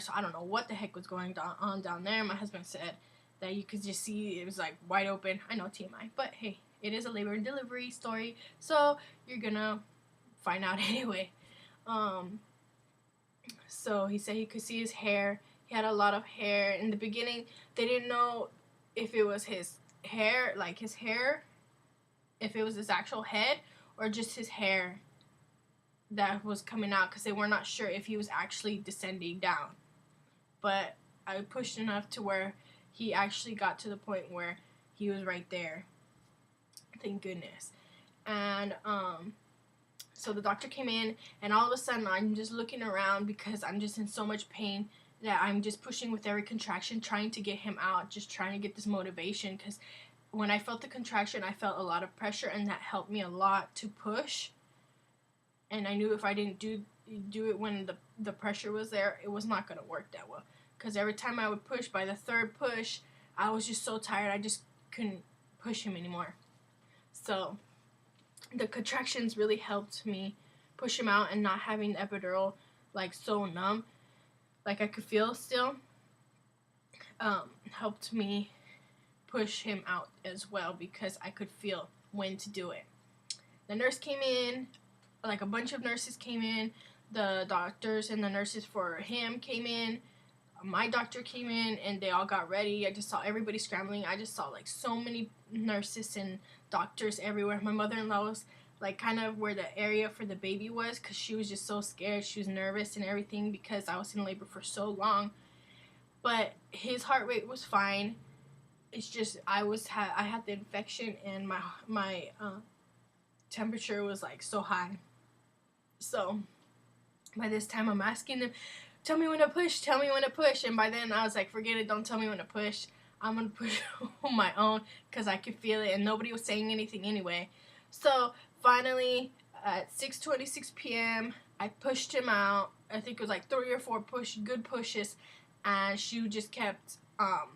So I don't know what the heck was going on down there. My husband said that you could just see it was like wide open. I know TMI, but hey, it is a labor and delivery story, so you're gonna find out anyway. Um, so he said he could see his hair. He had a lot of hair. In the beginning, they didn't know if it was his hair, like his hair, if it was his actual head, or just his hair that was coming out, because they were not sure if he was actually descending down. But I pushed enough to where he actually got to the point where he was right there. Thank goodness. And so the doctor came in, and all of a sudden I'm just looking around because I'm just in so much pain that I'm just pushing with every contraction, trying to get him out, just trying to get this motivation. Because when I felt the contraction, I felt a lot of pressure, and that helped me a lot to push. And I knew if I didn't do it when the pressure was there, it was not going to work that well. Because every time I would push, by the third push, I was just so tired, I just couldn't push him anymore. So the contractions really helped me push him out, and not having the epidural like so numb, like I could feel still, helped me push him out as well, because I could feel when to do it. The nurse came in, like a bunch of nurses came in, the doctors and the nurses for him came in, my doctor came in, and they all got ready. I just saw everybody scrambling. I just saw like so many nurses and doctors everywhere. My mother-in-law was like kind of where the area for the baby was, because she was just so scared. She was nervous and everything because I was in labor for so long. But his heart rate was fine. It's just I had the infection, and my temperature was like so high. So by this time I'm asking them, tell me when to push, tell me when to push. And by then I was like, forget it, don't tell me when to push. I'm going to push on my own, because I could feel it, and nobody was saying anything anyway. So finally, at 6:26 p.m., I pushed him out. I think it was like 3 or 4 good pushes, and she just kept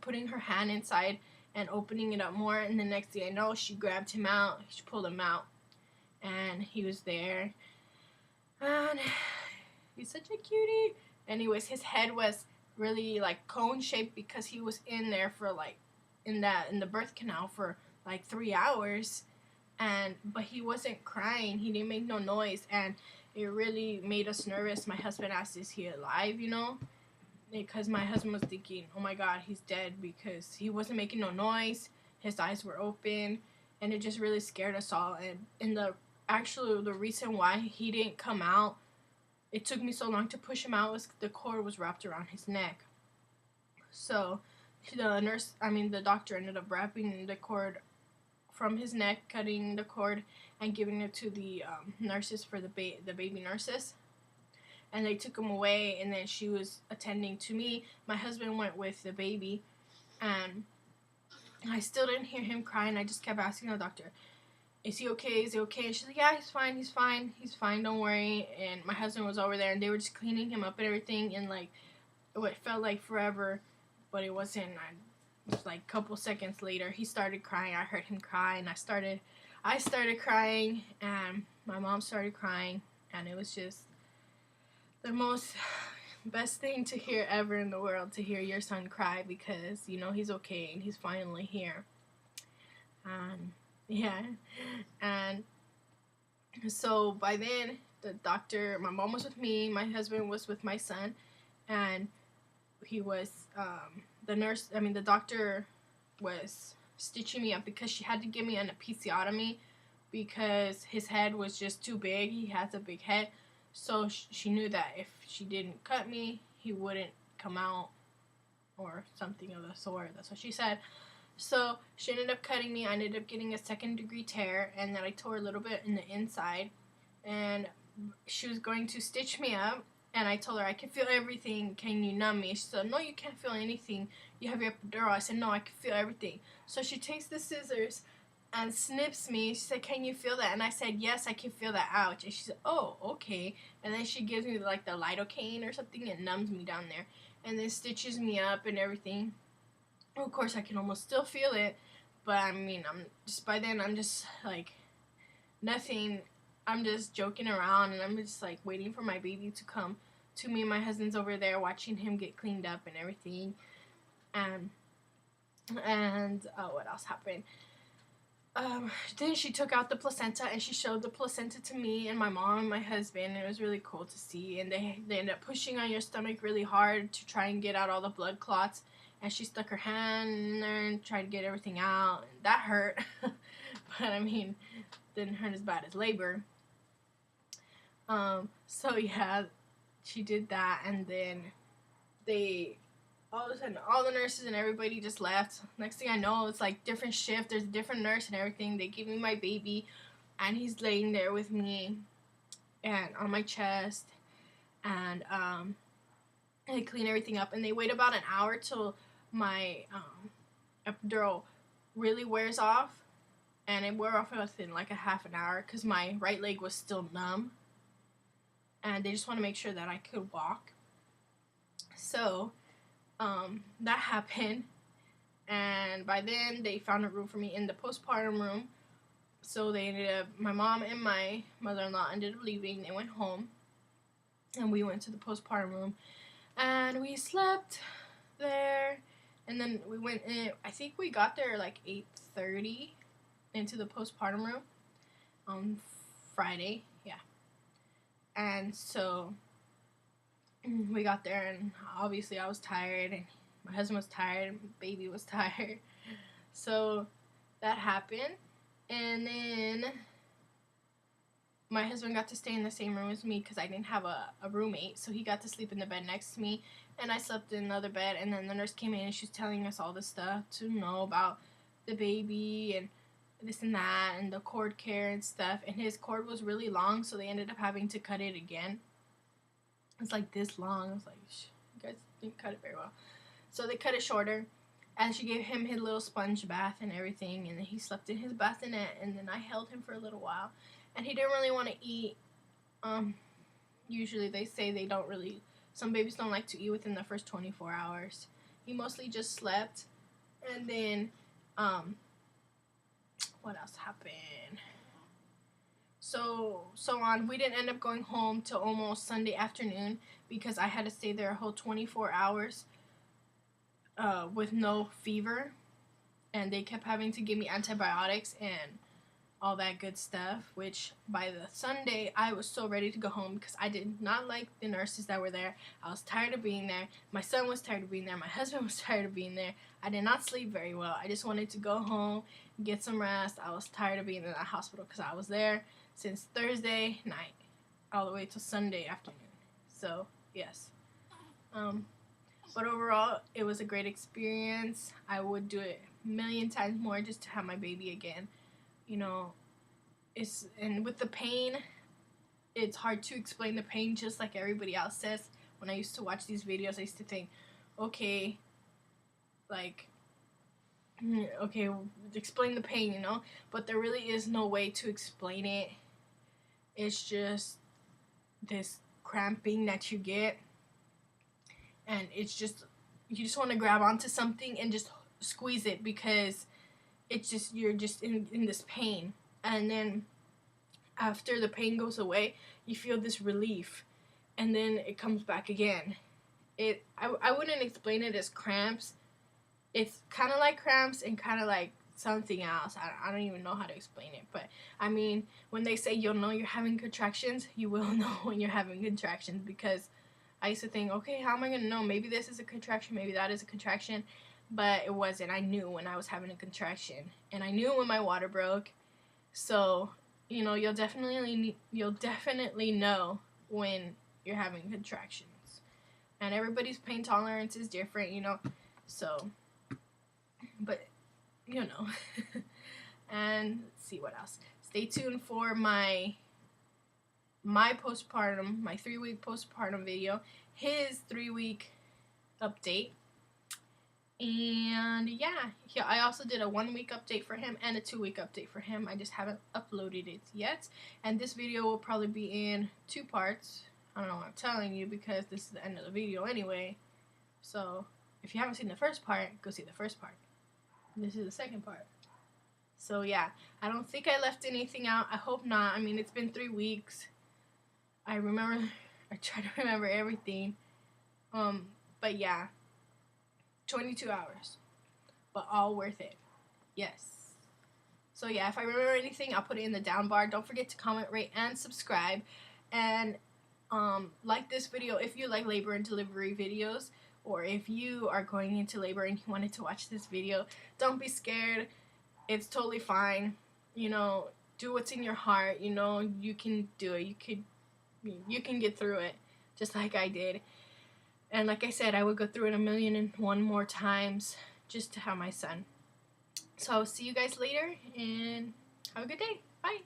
putting her hand inside and opening it up more. And the next thing I know, she grabbed him out, she pulled him out, and he was there. And he's such a cutie. Anyways, his head was really like cone shaped, because he was in there for like in the birth canal for like 3 hours, but he wasn't crying, he didn't make no noise, and it really made us nervous. My husband asked, is he alive, because my husband was thinking, oh my god, he's dead, because he wasn't making no noise, his eyes were open, and it just really scared us all. And the reason why he didn't come out, it took me so long to push him out, was the cord was wrapped around his neck. So the doctor ended up wrapping the cord from his neck, cutting the cord, and giving it to the nurses for the baby nurses. And they took him away, and then she was attending to me. My husband went with the baby, and I still didn't hear him crying. I just kept asking the doctor, is he okay? Is he okay? And she's like, yeah, he's fine, don't worry. And my husband was over there, and they were just cleaning him up and everything, and like what felt like forever, but it wasn't. It was like a couple seconds later, he started crying. I heard him cry, and I started crying, and my mom started crying, and it was just the most best thing to hear ever in the world, to hear your son cry, because he's okay and he's finally here. Yeah, and so by then my mom was with me, my husband was with my son, and he was the doctor was stitching me up, because she had to give me an episiotomy, because his head was just too big. He has a big head, so she knew that if she didn't cut me, he wouldn't come out, or something of the sort. That's what she said. So she ended up cutting me. I ended up getting a 2nd-degree tear, and then I tore a little bit in the inside, and she was going to stitch me up, and I told her, I can feel everything, can you numb me? She said, no, you can't feel anything, you have your epidural. I said, no, I can feel everything. So she takes the scissors and snips me. She said, can you feel that? And I said, yes, I can feel that. Ouch. And she said, oh, okay. And then she gives me like the lidocaine or something, and numbs me down there, and then stitches me up and everything. Of course, I can almost still feel it, but by then I'm just like nothing. I'm just joking around, and I'm just like waiting for my baby to come to me and my husband's over there watching him get cleaned up and everything. And what else happened? Then she took out the placenta and she showed the placenta to me and my mom and my husband, and it was really cool to see. And they ended up pushing on your stomach really hard to try and get out all the blood clots, and she stuck her hand in there and tried to get everything out, and that hurt. But I mean, didn't hurt as bad as labor. So yeah, she did that, and then all of a sudden, all the nurses and everybody just left. Next thing I know, it's like different shift. There's a different nurse and everything. They give me my baby, and he's laying there with me, and on my chest, and they clean everything up, and they wait about an hour till my epidural really wears off, and it wore off within like a half an hour because my right leg was still numb, and they just want to make sure that I could walk. So that happened, and by then they found a room for me in the postpartum room. So they ended up, my mom and my mother-in-law ended up leaving. They went home, and we went to the postpartum room, and we slept there, and then we went in. I think we got there like 8:30 into the postpartum room on Friday, yeah. And so we got there, and obviously I was tired, and my husband was tired, and my baby was tired. So that happened, and then my husband got to stay in the same room as me because I didn't have a roommate, so he got to sleep in the bed next to me, and I slept in another bed. And then the nurse came in, and she was telling us all this stuff to know about the baby and this and that, and the cord care and stuff. And his cord was really long, so they ended up having to cut it again. It's like this long. I was like, you guys didn't cut it very well. So they cut it shorter, and she gave him his little sponge bath and everything, and then he slept in his bassinet, and then I held him for a little while. And he didn't really want to eat. Usually they say they don't really, some babies don't like to eat within the first 24 hours. He mostly just slept. And then, what else happened? So on. We didn't end up going home till almost Sunday afternoon because I had to stay there a whole 24 hours with no fever. And they kept having to give me antibiotics and all that good stuff, which by the Sunday, I was so ready to go home because I did not like the nurses that were there. I was tired of being there. My son was tired of being there. My husband was tired of being there. I did not sleep very well. I just wanted to go home, get some rest. I was tired of being in that hospital because I was there since Thursday night all the way till Sunday afternoon. So, yes. But overall, it was a great experience. I would do it a million times more just to have my baby again. You know, and with the pain, it's hard to explain the pain just like everybody else says. When I used to watch these videos, I used to think, okay, explain the pain, you know? But there really is no way to explain it. It's just this cramping that you get, and it's just, you just want to grab onto something and just squeeze it because it's just, you're just in this pain. And then after the pain goes away, you feel this relief, and then it comes back again. I wouldn't explain it as cramps. It's kind of like cramps and kind of like something else. I don't even know how to explain it. But I mean, when they say you'll know you're having contractions, you will know when you're having contractions, because I used to think, okay, how am I going to know? Maybe this is a contraction, maybe that is a contraction. But it wasn't. I knew when I was having a contraction, and I knew when my water broke. So, you know, you'll definitely know when you're having contractions. And everybody's pain tolerance is different, you know. So, but you know. And let's see what else. Stay tuned for my postpartum, my 3-week postpartum video, his 3-week update. And yeah, I also did a 1-week update for him and a 2-week update for him. I just haven't uploaded it yet. And this video will probably be in 2 parts. I don't know what I'm telling you because this is the end of the video anyway. So if you haven't seen the first part, go see the first part. This is the second part. So yeah, I don't think I left anything out. I hope not. I mean, it's been 3 weeks. I remember I try to remember everything. But yeah, 22 hours, but all worth it. Yes. So yeah, if I remember anything, I'll put it in the down bar. Don't forget to comment, rate, and subscribe. And like this video if you like labor and delivery videos, or if you are going into labor and you wanted to watch this video. Don't be scared. It's totally fine. You know, do what's in your heart. You know, you can do it. You can get through it, just like I did. And like I said, I would go through it 1,000,001 more times just to have my son. So I'll see you guys later, and have a good day. Bye.